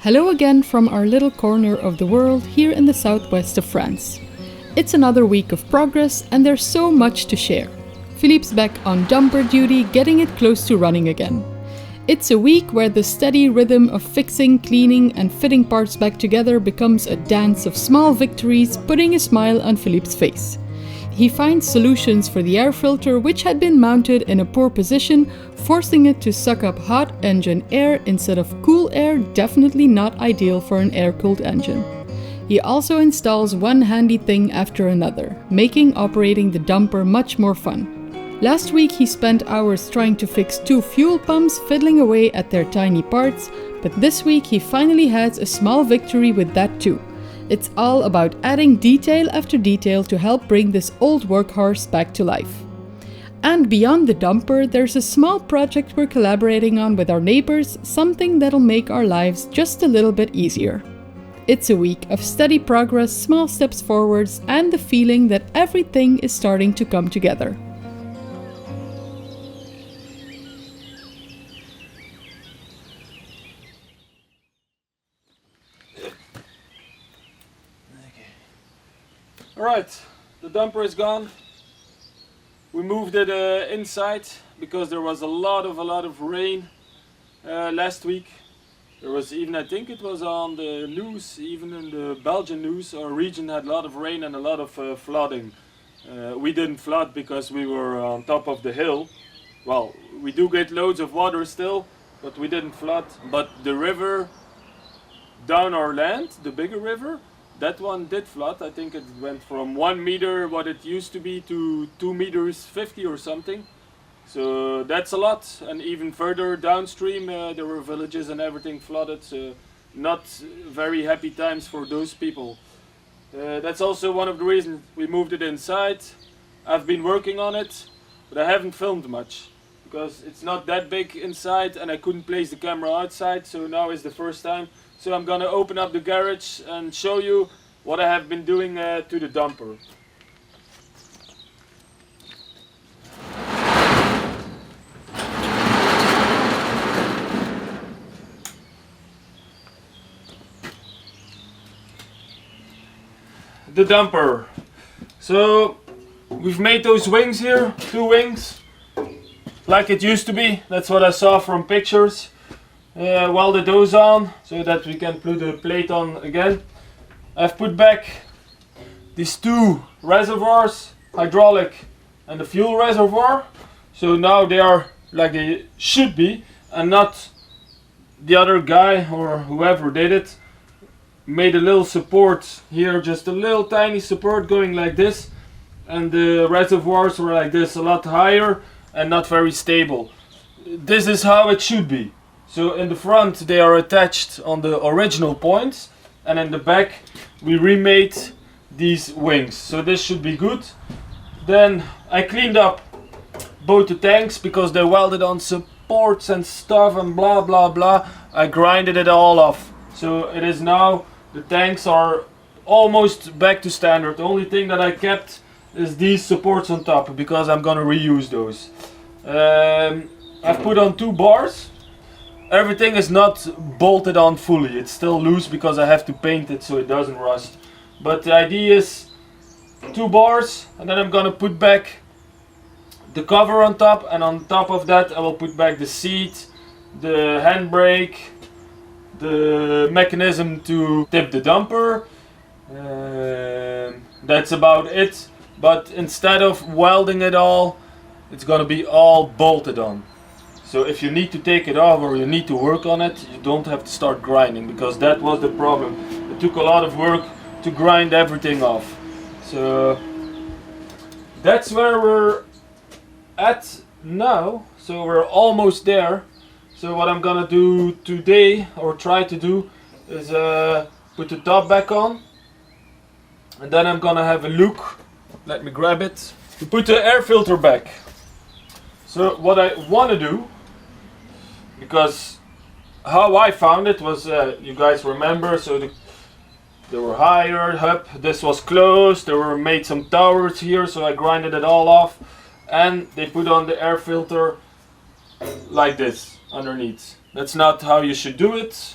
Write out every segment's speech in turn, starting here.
Hello again from our little corner of the world here in the southwest of France. It's another week of progress and there's so much to share. Philippe's back on dumper duty, getting it close to running again. It's a week where the steady rhythm of fixing, cleaning and fitting parts back together becomes a dance of small victories, putting a smile on Philippe's face. He finds solutions for the air filter, which had been mounted in a poor position, forcing it to suck up hot engine air instead of cool air, definitely not ideal for an air-cooled engine. He also installs one handy thing after another, making operating the dumper much more fun. Last week he spent hours trying to fix 2 fuel pumps, fiddling away at their tiny parts, but this week he finally has a small victory with that too. It's all about adding detail after detail to help bring this old workhorse back to life. And beyond the dumper, there's a small project we're collaborating on with our neighbors, something that'll make our lives just a little bit easier. It's a week of steady progress, small steps forwards, and the feeling that everything is starting to come together. Alright, the dumper is gone. We moved it inside because there was a lot of rain last week. There was even, I think it was on the news, even in the Belgian news, our region had a lot of rain and a lot of flooding. We didn't flood because we were on top of the hill. Well, we do get loads of water still, but we didn't flood. But the river down our land, the bigger river, that one did flood. I think it went from 1 meter, what it used to be, to 2 meters 50 or something. So that's a lot. And even further downstream, there were villages and everything flooded. So not very happy times for those people. That's also one of the reasons we moved it inside. I've been working on it, but I haven't filmed much because it's not that big inside and I couldn't place the camera outside. So now is the first time. So I'm gonna open up the garage and show you what I have been doing to the dumper. The dumper. So we've made those wings here, 2 wings, like it used to be. That's what I saw from pictures. Welded those on so that we can put the plate on again. I've put back these 2 reservoirs, hydraulic and the fuel reservoir. So now they are like they should be, and not the other guy or whoever did it made a little support here, just a little tiny support going like this, and the reservoirs were like this, a lot higher and not very stable. This is how it should be. So in the front they are attached on the original points, and in the back we remade these wings. So this should be good. Then I cleaned up both the tanks because they welded on supports and stuff and blah blah blah. I grinded it all off. So it is now, the tanks are almost back to standard. The only thing that I kept is these supports on top because I'm gonna reuse those. I've put on 2 bars. Everything is not bolted on fully, it's still loose because I have to paint it so it doesn't rust. But the idea is 2 bars, and then I'm gonna put back the cover on top, and on top of that I will put back the seat, the handbrake, the mechanism to tip the dumper. That's about it. But instead of welding it all, it's gonna be all bolted on. So if you need to take it off or you need to work on it, you don't have to start grinding, because that was the problem. It took a lot of work to grind everything off. So that's where we're at now. So we're almost there. So what I'm gonna do today, or try to do, is put the top back on. And then I'm gonna have a look, let me grab it, to put the air filter back. So what I wanna do, because how I found it was, you guys remember, so they were higher up, this was closed, they were made some towers here, so I grinded it all off, and they put on the air filter like this underneath. That's not how you should do it.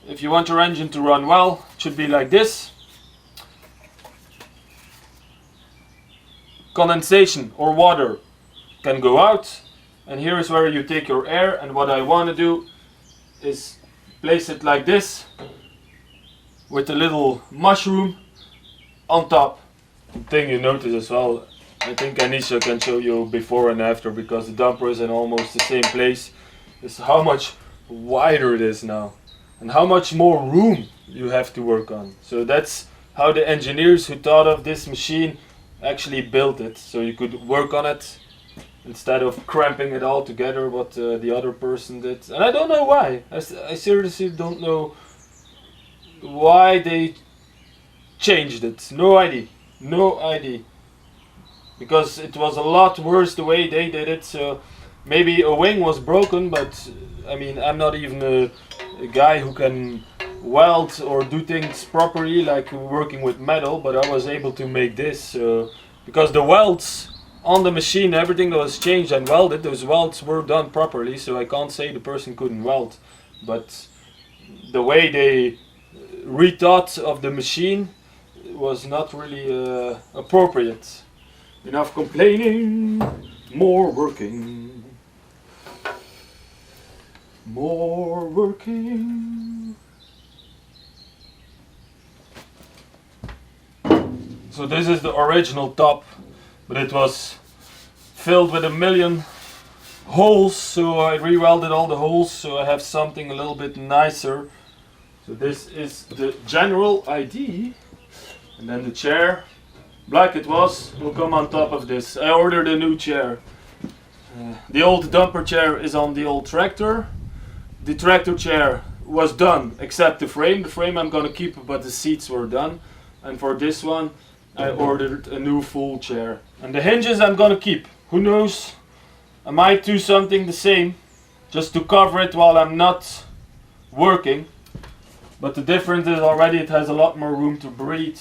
if you want your engine to run well, it should be like this. Condensation or water can go out, and here is where you take your air, and what I want to do is place it like this with a little mushroom on top. The thing you notice as well, I think Anisha can show you before and after, because the dumper is in almost the same place, is how much wider it is now and how much more room you have to work on. So that's how the engineers who thought of this machine actually built it, so you could work on it instead of cramping it all together, what the other person did. And I don't know why. I seriously don't know why they changed it. No idea. No idea. Because it was a lot worse the way they did it. So maybe a wing was broken, but I mean, I'm not even a guy who can weld or do things properly, like working with metal, but I was able to make this because the welds on the machine, everything that was changed and welded, those welds were done properly, so I can't say the person couldn't weld, but the way they rethought of the machine was not really appropriate. Enough complaining, more working. More working. So this is the original top, but it was filled with a million holes, so I re-welded all the holes so I have something a little bit nicer. So this is the general idea, and then the chair, black it was, will come on top of this. I ordered a new chair. The old dumper chair is on the old tractor. The tractor chair was done except the frame. The frame I'm gonna keep, but the seats were done. And for this one I ordered a new full chair. And the hinges I'm gonna keep. Who knows? I might do something the same just to cover it while I'm not working. But the difference is already it has a lot more room to breathe.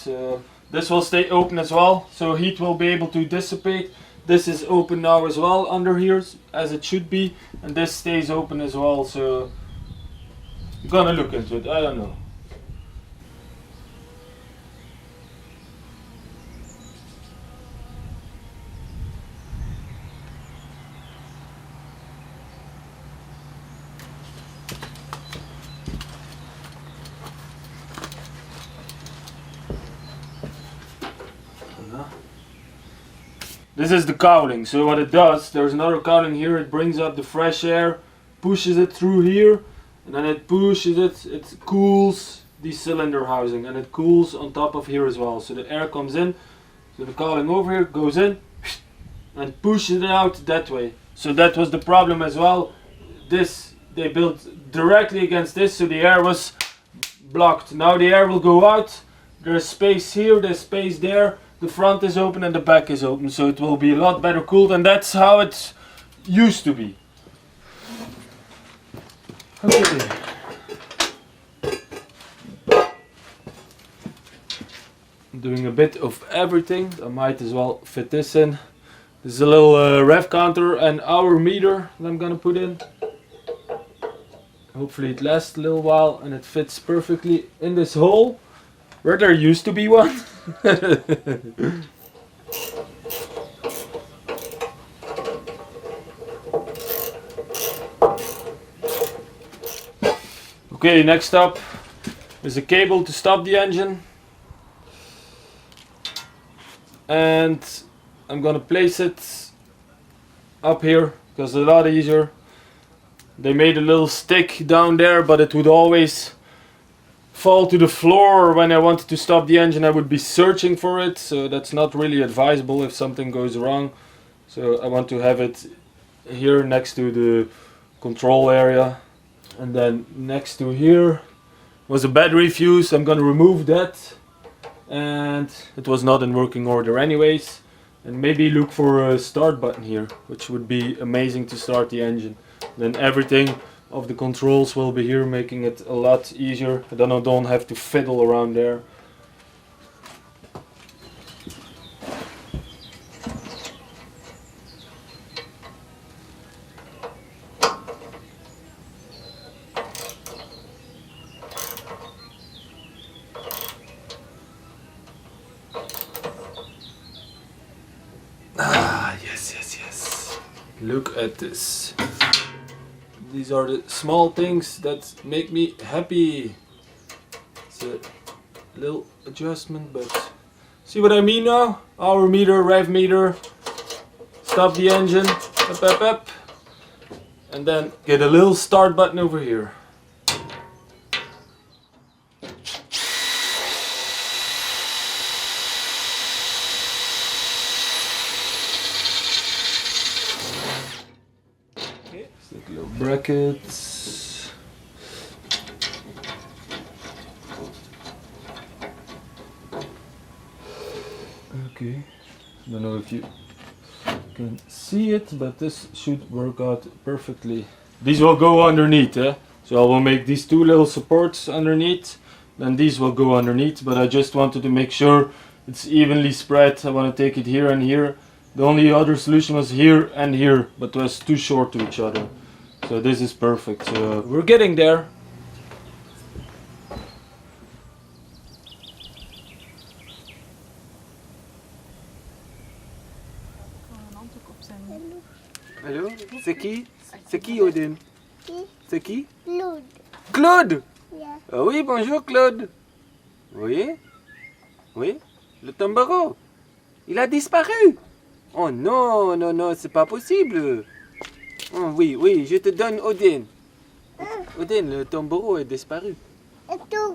This will stay open as well, so heat will be able to dissipate. This is open now as well under here, as it should be. And this stays open as well, so I'm gonna look into it, I don't know. This is the cowling, so what it does, there's another cowling here, it brings up the fresh air, pushes it through here, and then it pushes it, it cools the cylinder housing, and it cools on top of here as well. So the air comes in, so the cowling over here goes in, and pushes it out that way. So that was the problem as well. This, they built directly against this, so the air was blocked. Now the air will go out, there's space here, there's space there. The front is open and the back is open, so it will be a lot better cooled, and that's how it used to be. Okay. I'm doing a bit of everything. I might as well fit this in. This is a little rev counter and hour meter that I'm gonna put in. Hopefully it lasts a little while and it fits perfectly in this hole where there used to be one. Okay, next up is a cable to stop the engine, and I'm gonna place it up here because it's a lot easier. They made a little stick down there, but it would always fall to the floor. When I wanted to stop the engine I would be searching for it, so that's not really advisable if something goes wrong. So I want to have it here next to the control area, and then next to here was a battery fuse. I'm gonna remove that, and it was not in working order anyways. And maybe look for a start button here, which would be amazing to start the engine. Then everything of the controls will be here, making it a lot easier. Then I don't have to fiddle around there. Look at this. These are the small things that make me happy. It's a little adjustment, but see what I mean now? Hour meter, rev meter. Stop the engine. Up, up, up. And then get a little start button over here. Okay, stick little brackets. Okay, I don't know if you can see it, but this should work out perfectly. These will go underneath, so I will make these two little supports underneath, then these will go underneath, but I just wanted to make sure it's evenly spread. I want to take it here and here. The only other solution was here and here, but it was too short to each other. So this is perfect. So we're getting there. Allô? C'est qui? C'est qui, Odin? Qui? C'est qui? Claude. Claude! Yeah. Ah oui, bonjour Claude. Oui? Oui? Le tombereau? Il a disparu? Oh non, non, non, c'est pas possible. Oh, oui, oui, je te donne Odin. Odin, le tombereau est disparu. Et toi,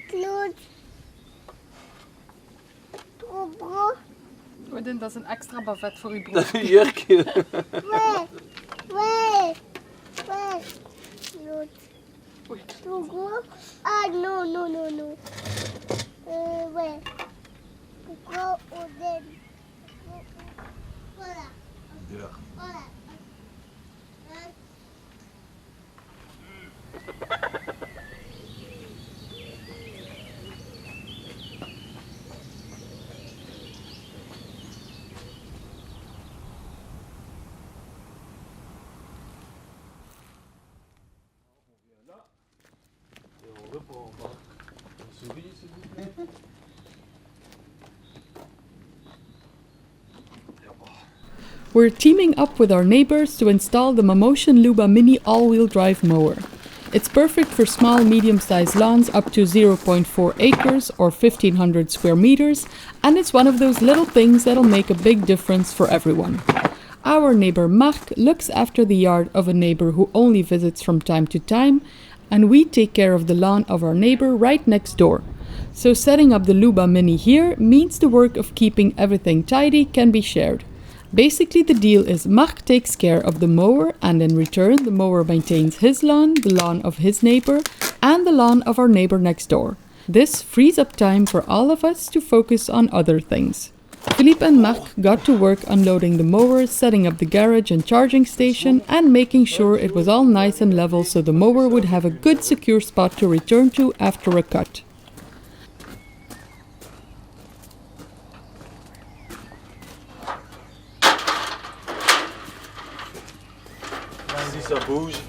Claude? Trop beau. Odin, dat is een extra bavet voor uw broek. Dat is een jurkje. Ouais. Ouais. Ouais. Claude. Trop gros. Ah non, non, non, non. Ouais. Pourquoi Odin? Voilà. Voilà. We're teaming up with our neighbors to install the Mammotion lubamini all-wheel drive mower. It's perfect for small medium-sized lawns up to 0.4 acres or 1500 square meters, and it's one of those little things that'll make a big difference for everyone. Our neighbor Marc looks after the yard of a neighbor who only visits from time to time, and we take care of the lawn of our neighbor right next door. So setting up the lubamini here means the work of keeping everything tidy can be shared. Basically, the deal is Marc takes care of the mower, and in return the mower maintains his lawn, the lawn of his neighbor, and the lawn of our neighbor next door. This frees up time for all of us to focus on other things. Philippe and Marc got to work unloading the mower, setting up the garage and charging station, and making sure it was all nice and level so the mower would have a good secure spot to return to after a cut. Si ça bouge.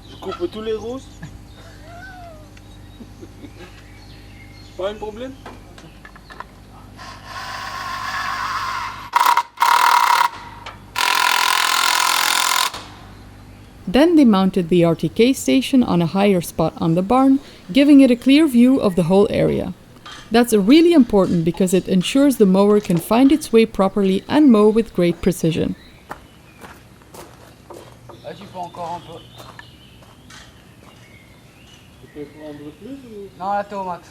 Je coupe tous les roses. Pas un problème. Then they mounted the RTK station on a higher spot on the barn, giving it a clear view of the whole area. That's really important because it ensures the mower can find its way properly and mow with great precision. Ah, tu peux encore un peu. Tu peux prendre plus ou... Non, là t'es au max.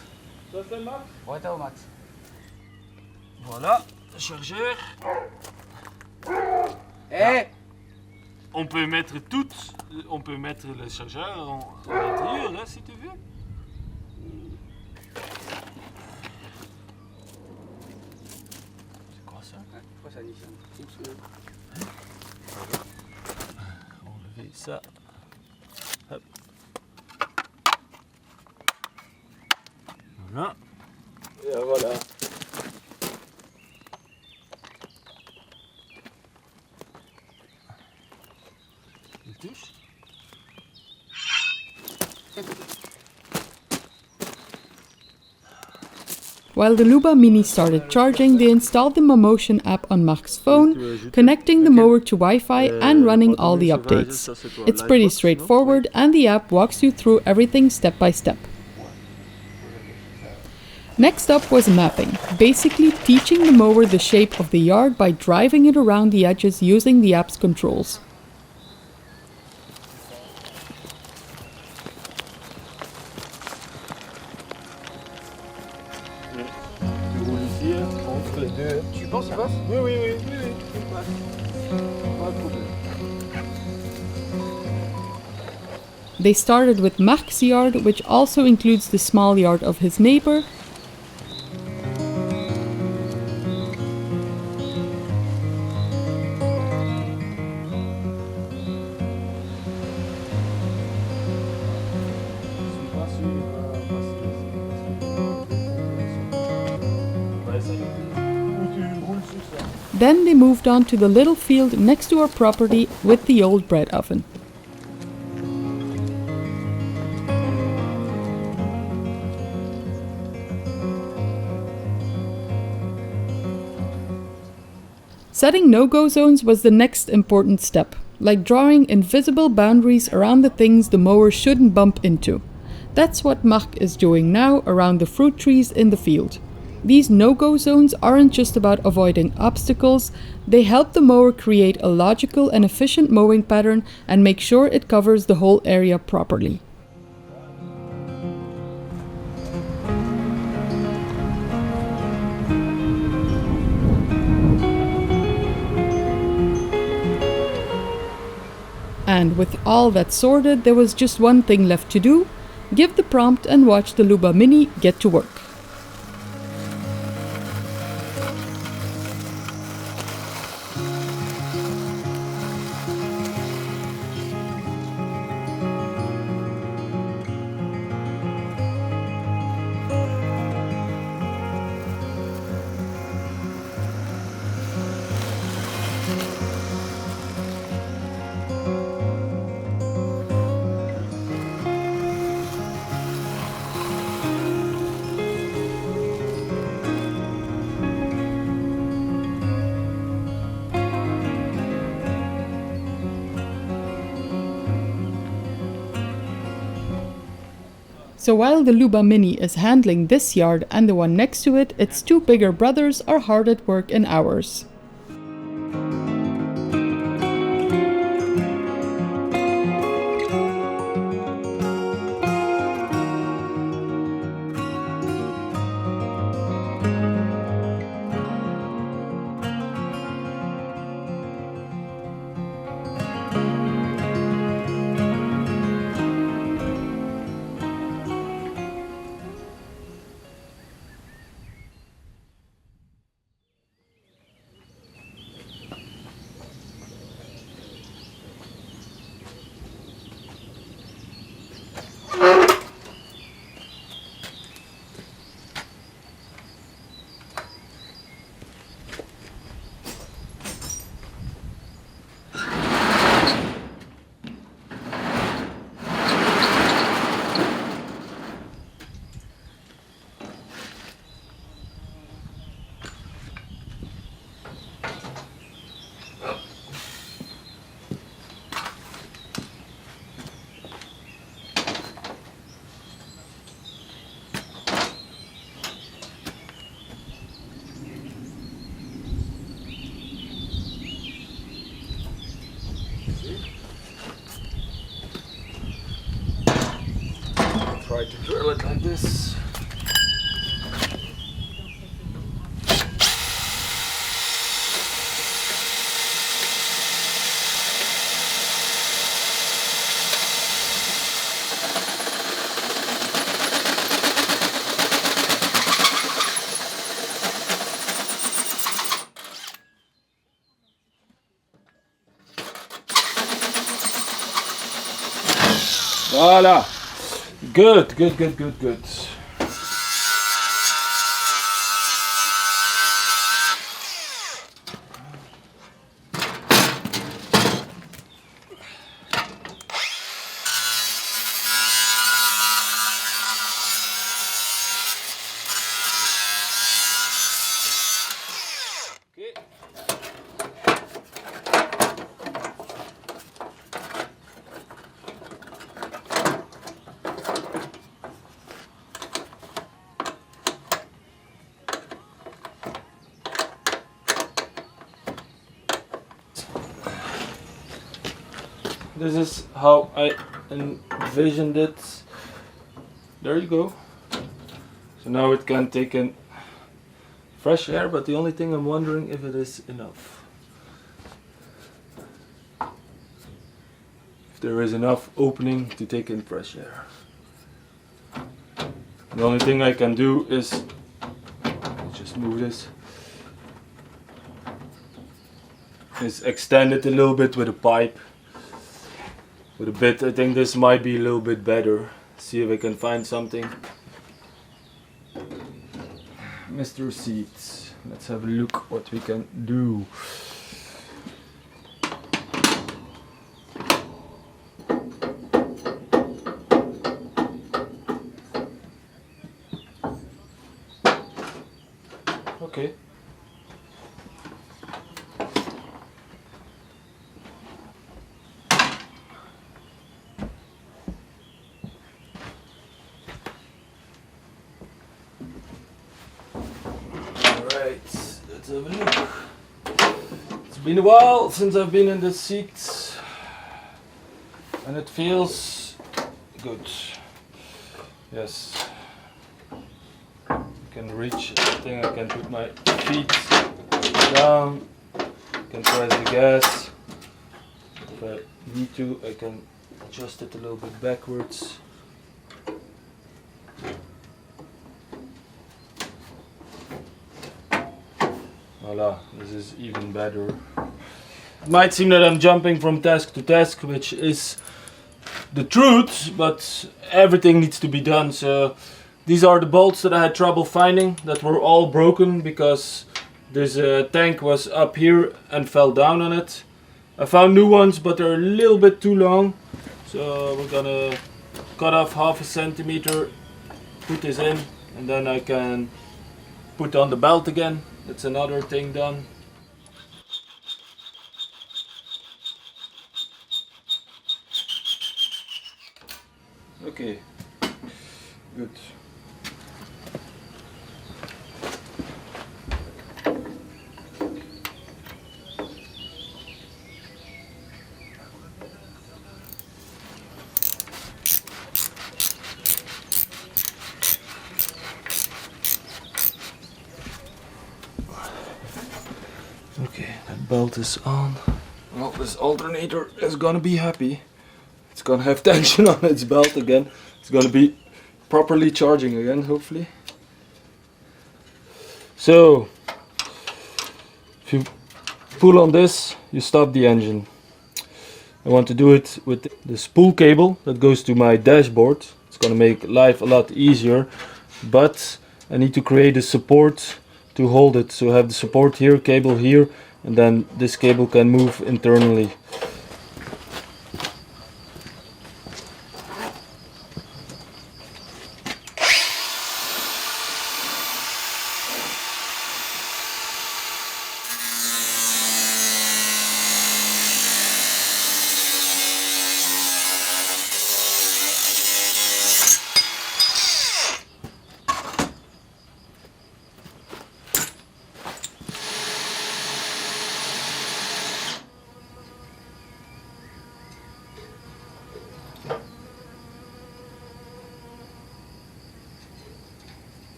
Ça c'est max? Ouais, t'es au max. Voilà, le chargeur. Eh! On peut mettre le chargeur en intérieur là si tu veux. C'est quoi ça? Pourquoi ça dit ça? Enlever ça. Hop. Voilà. Et voilà. Il touche. While the lubamini started charging, they installed the Mammotion app on Marc's phone, connecting the mower to Wi-Fi and running all the updates. It's pretty straightforward and the app walks you through everything step by step. Next up was mapping, basically teaching the mower the shape of the yard by driving it around the edges using the app's controls. Tu penses qu'il passe? Oui, oui, oui. Il passe. Pas de problème. They started with Marc's yard, which also includes the small yard of his neighbor. Then they moved on to the little field next to our property with the old bread oven. Setting no-go zones was the next important step, like drawing invisible boundaries around the things the mower shouldn't bump into. That's what Marc is doing now around the fruit trees in the field. These no-go zones aren't just about avoiding obstacles, they help the mower create a logical and efficient mowing pattern and make sure it covers the whole area properly. And with all that sorted, there was just one thing left to do: give the prompt and watch the lubamini get to work. So while the lubamini is handling this yard and the one next to it, its two bigger brothers are hard at work in ours. Try to drill it like this. Voila. Good. this is how I envisioned it. There you go. So now it can take in fresh air, but the only thing I'm wondering if it is enough. If there is enough opening to take in fresh air. The only thing I can do is just move this. Is extend it a little bit with a pipe. With a bit, I think this might be a little bit better. See if I can find something. Mr. Seats. Let's have a look what we can do. Okay. Alright, let's have a look. It's been a while since I've been in the seats and it feels good. Yes. I can reach everything, I can put my feet down, I can press the gas. If I need to, I can adjust it a little bit backwards. Voila, this is even better. It might seem that I'm jumping from task to task, which is the truth, but everything needs to be done. So these are the bolts that I had trouble finding, that were all broken because this tank was up here and fell down on it. I found new ones, but they're a little bit too long. So we're gonna cut off 1/2 centimeter, put this in, and then I can put on the belt again. That's another thing done. Okay, good. Okay, that belt is on. Well, this alternator is gonna be happy. It's gonna have tension on its belt again. It's gonna be properly charging again, hopefully. So, if you pull on this, you stop the engine. I want to do it with the spool cable that goes to my dashboard. It's gonna make life a lot easier, but I need to create a support to hold it. So I have the support here, cable here, and then this cable can move internally.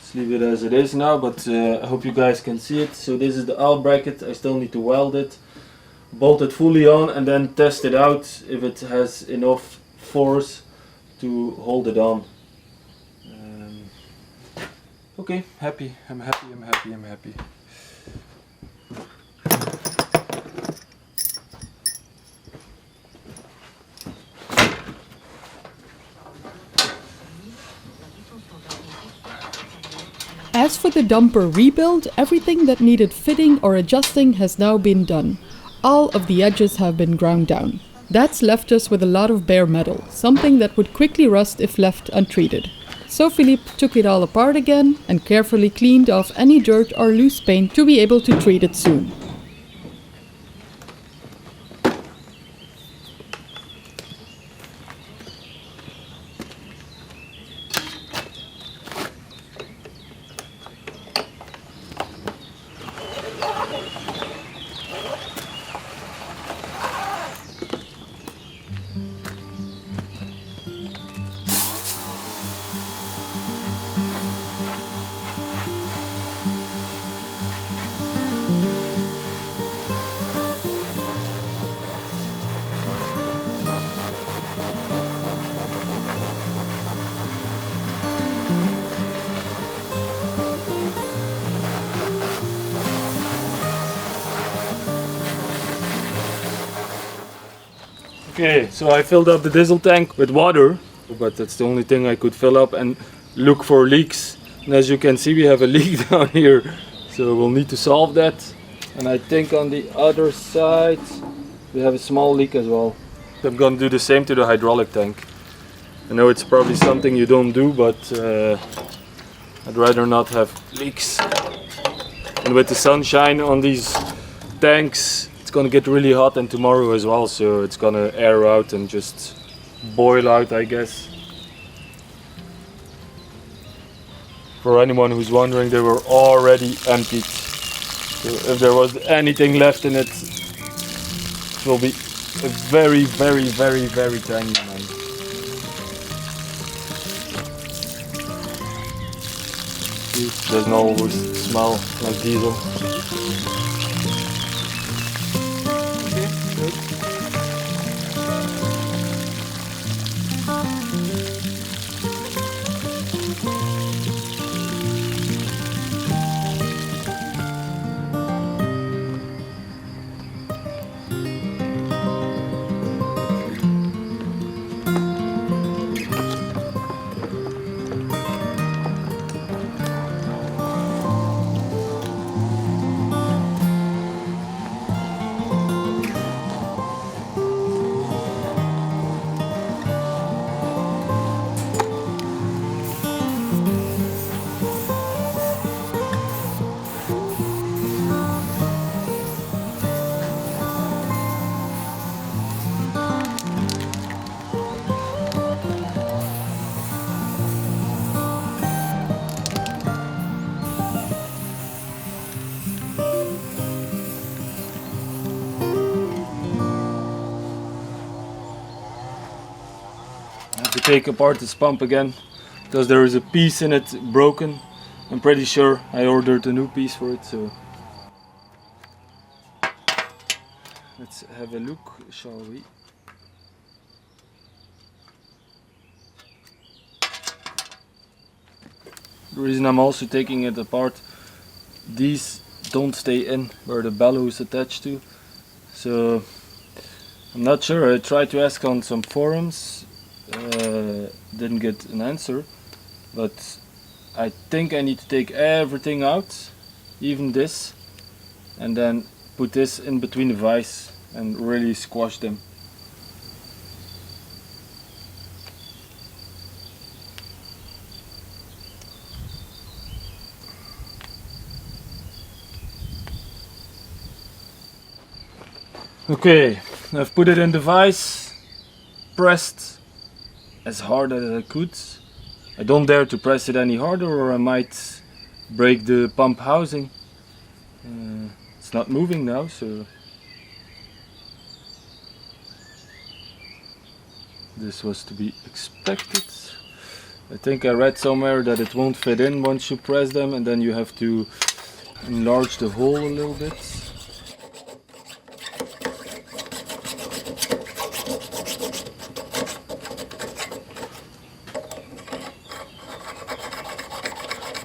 Let's leave it as it is now, but I hope you guys can see it. So this is the L bracket. I still need to weld it, bolt it fully on, and then test it out if it has enough force to hold it on. Okay, happy. I'm happy. I'm happy. I'm happy. As for the dumper rebuild, everything that needed fitting or adjusting has now been done. All of the edges have been ground down. That's left us with a lot of bare metal, something that would quickly rust if left untreated. So Philippe took it all apart again and carefully cleaned off any dirt or loose paint to be able to treat it soon. Okay, so I filled up the diesel tank with water, but that's the only thing I could fill up and look for leaks. And as you can see, we have a leak down here, so we'll need to solve that. And I think on the other side we have a small leak as well. I'm gonna do the same to the hydraulic tank. I know it's probably something you don't do, but I'd rather not have leaks. And with the sunshine on these tanks, it's gonna get really hot, and tomorrow as well, so it's gonna air out and just boil out, I guess. For anyone who's wondering, they were already emptied. So if there was anything left in it, it will be a very, very, very, very tiny amount. See, doesn't always smell like diesel. Okay, good. To take apart this pump again, because there is a piece in it broken. I'm pretty sure I ordered a new piece for it, so let's have a look, shall we? The reason I'm also taking it apart, these don't stay in where the bellow is attached to, so I'm not sure. I tried to ask on some forums, didn't get an answer, but I think I need to take everything out, even this, and then put this in between the vise and really squash them. Okay, I've put it in the vise, pressed as hard as I could. I don't dare to press it any harder or I might break the pump housing. It's not moving now, so this was to be expected. I think I read somewhere that it won't fit in once you press them, and then you have to enlarge the hole a little bit.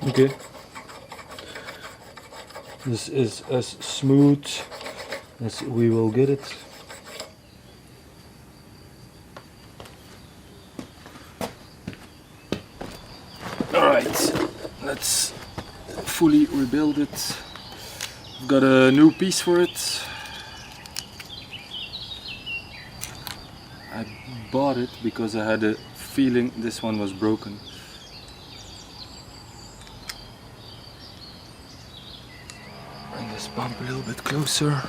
Okay, this is as smooth as we will get it. Alright, let's fully rebuild it. I've got a new piece for it. I bought it because I had a feeling this one was broken. Bump a little bit closer.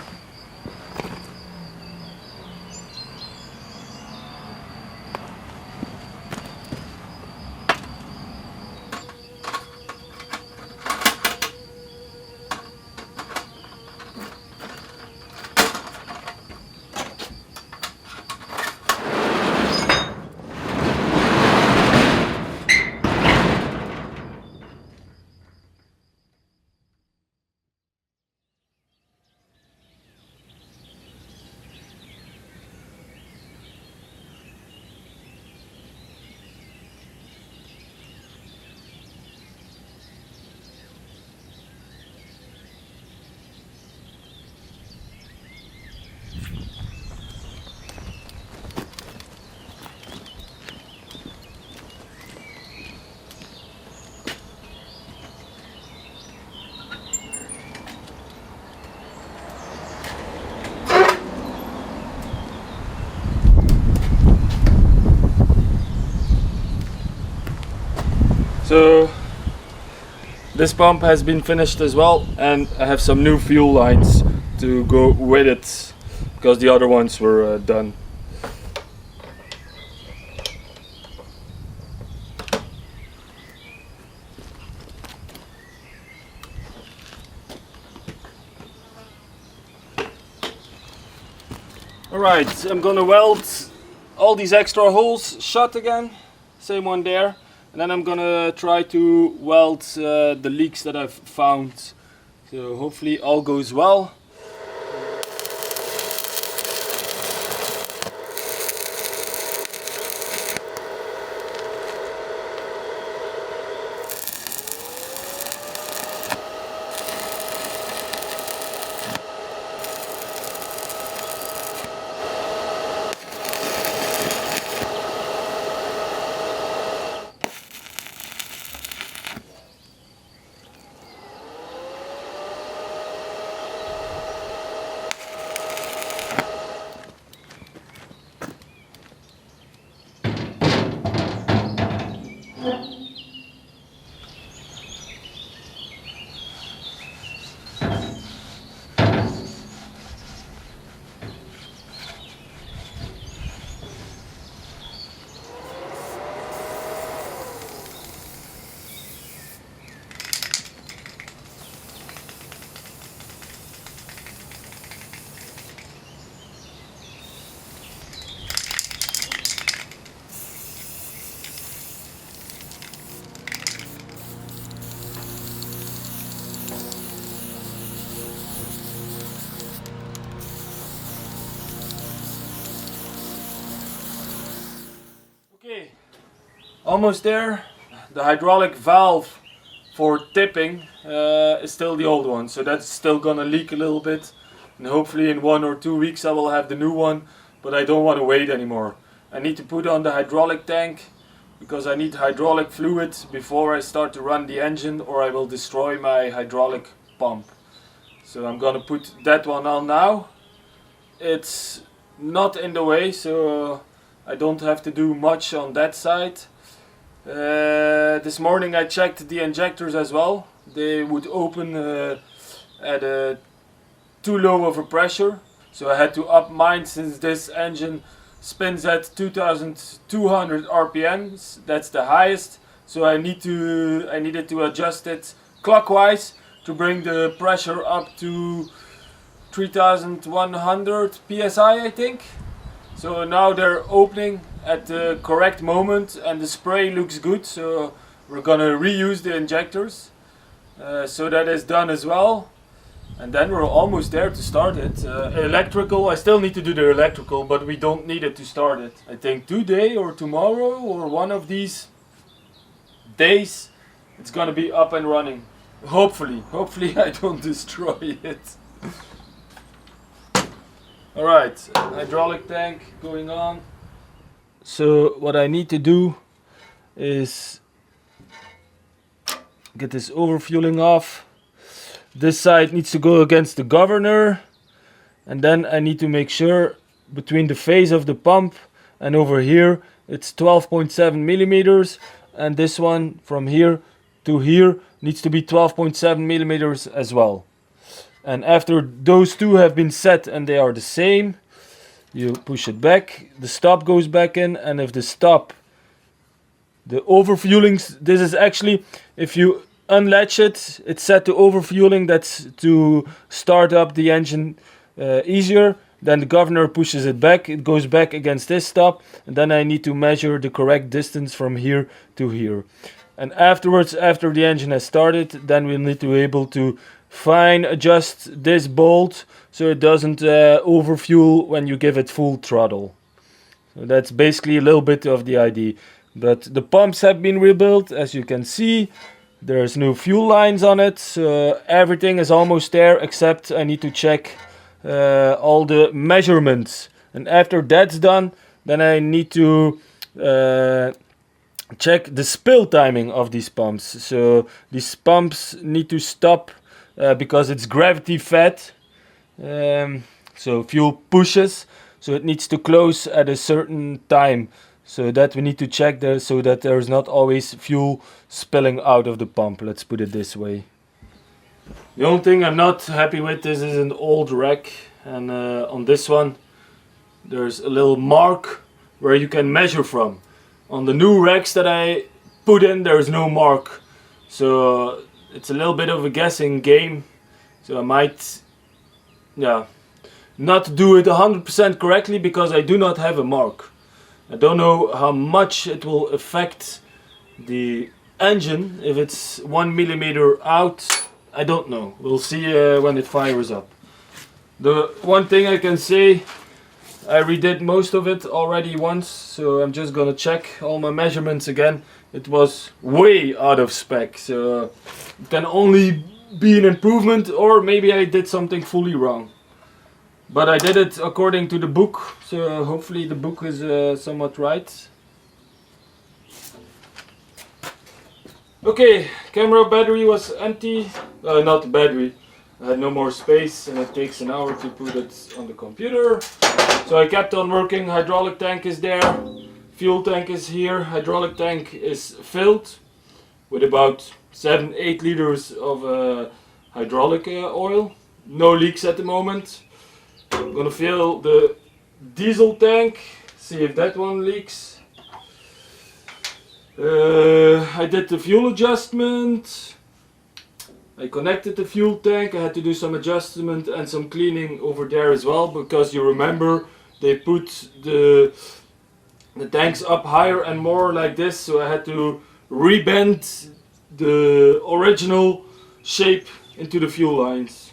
So this pump has been finished as well, and I have some new fuel lines to go with it because the other ones were done. Alright, I'm gonna weld all these extra holes shut again, same one there, and then I'm gonna try to weld the leaks that I've found, so hopefully all goes well. Okay, almost there. The hydraulic valve for tipping is still the old one, so that's still gonna leak a little bit, and hopefully in 1 or 2 weeks I will have the new one, but I don't want to wait anymore. I need to put on the hydraulic tank because I need hydraulic fluid before I start to run the engine, or I will destroy my hydraulic pump. So I'm gonna put that one on now. It's not in the way, so I don't have to do much on that side. This morning I checked the injectors as well. They would open at too low of a pressure, so I had to up mine since this engine spins at 2200 RPMs. That's the highest, so I needed to adjust it clockwise to bring the pressure up to 3100 psi, I think. So now they're opening at the correct moment and the spray looks good, so we're gonna reuse the injectors. So that is done as well, and then we're almost there to start it. Electrical, I still need to do the electrical, but we don't need it to start it. I think today or tomorrow or one of these days it's gonna be up and running. Hopefully I don't destroy it. Alright, hydraulic tank going on. So what I need to do is get this overfueling off. This side needs to go against the governor, and then I need to make sure between the phase of the pump and over here it's 12.7 millimeters, and this one from here to here needs to be 12.7 millimeters as well. And after those two have been set and they are the same, you push it back, the stop goes back in, and if the stop, the overfueling, this is actually, if you unlatch it, it's set to overfueling, that's to start up the engine easier. Then the governor pushes it back, it goes back against this stop, and then I need to measure the correct distance from here to here. And afterwards, after the engine has started, then we'll need to be able to fine adjust this bolt so it doesn't overfuel when you give it full throttle. So that's basically a little bit of the idea. But the pumps have been rebuilt, as you can see. There's new fuel lines on it, so everything is almost there, except I need to check all the measurements. And after that's done, then I need to check the spill timing of these pumps. So these pumps need to stop because it's gravity fed, so fuel pushes, so it needs to close at a certain time. So that we need to check there so that there's not always fuel spilling out of the pump, let's put it this way. The only thing I'm not happy with, this is an old rack, and on this one there's a little mark where you can measure from. On the new racks that I put in, there's no mark, so it's a little bit of a guessing game. So I might, yeah, not do it 100% correctly because I do not have a mark. I don't know how much it will affect the engine. If it's 1 millimeter out, I don't know. We'll see when it fires up. The one thing I can say, I redid most of it already once, so I'm just gonna check all my measurements again. It was way out of spec, so it can only be an improvement, or maybe I did something fully wrong. But I did it according to the book, so hopefully the book is somewhat right. Okay, camera battery was empty. Not the battery. I had no more space and it takes an hour to put it on the computer. So I kept on working. Hydraulic tank is there. Fuel tank is here. Hydraulic tank is filled with about 7-8 liters of hydraulic oil. No leaks at the moment. I'm gonna fill the diesel tank, see if that one leaks. I did the fuel adjustment. I connected the fuel tank. I had to do some adjustment and some cleaning over there as well, because you remember they put the tanks up higher and more like this, so I had to rebend the original shape into the fuel lines,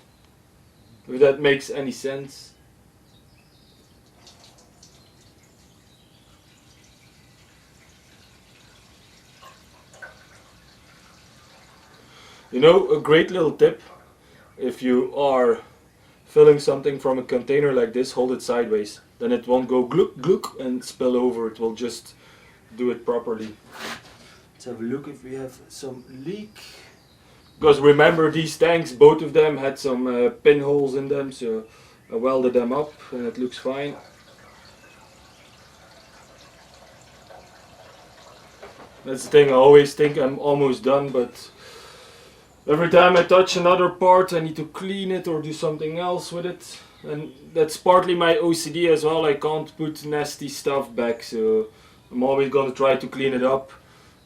if that makes any sense. You know, a great little tip, if you are filling something from a container like this, hold it sideways. Then it won't go gluk gluk and spill over, it will just do it properly. Let's have a look if we have some leak. Because remember, these tanks, both of them had some pinholes in them, so I welded them up and it looks fine. That's the thing, I always think I'm almost done, but every time I touch another part I need to clean it or do something else with it. And that's partly my OCD as well, I can't put nasty stuff back, so I'm always gonna try to clean it up.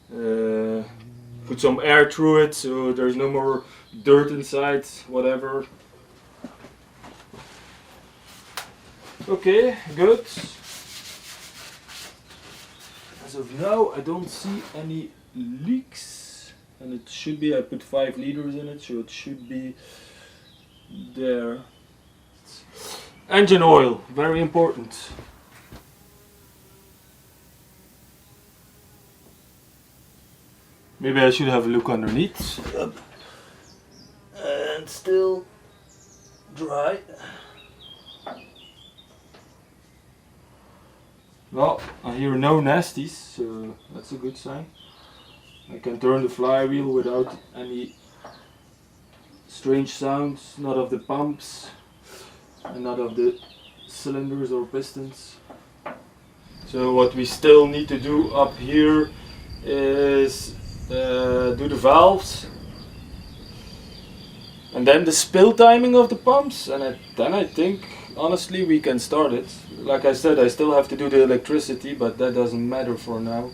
Put some air through it so there's no more dirt inside, whatever. Okay, good. As of now I don't see any leaks, and it should be, I put 5 liters in it, so it should be there. Engine oil, very important. Maybe I should have a look underneath. Yep. And still dry. Well, I hear no nasties, so that's a good sign. I can turn the flywheel without any strange sounds, not of the pumps and not of the cylinders or pistons. So what we still need to do up here is do the valves and then the spill timing of the pumps, and then I think honestly we can start it. Like I said, I still have to do the electricity, but that doesn't matter for now.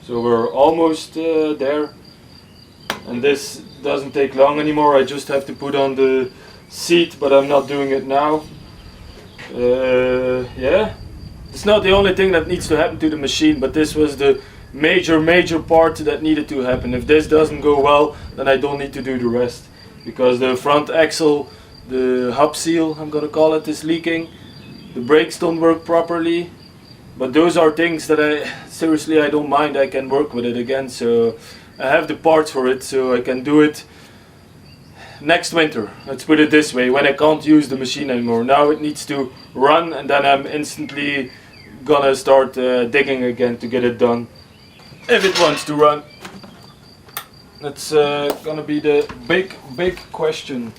So we're almost there, and this doesn't take long anymore. I just have to put on the seat, but I'm not doing it now. Yeah, it's not the only thing that needs to happen to the machine, but this was the major part that needed to happen. If this doesn't go well, then I don't need to do the rest, because the front axle, the hub seal, I'm gonna call it, is leaking. The brakes don't work properly, but those are things that I don't mind. I can work with it again, so I have the parts for it, so I can do it next winter. Let's put it this way, when I can't use the machine anymore. Now it needs to run, and then I'm instantly gonna start digging again to get it done, if it wants to run. That's gonna be the big question.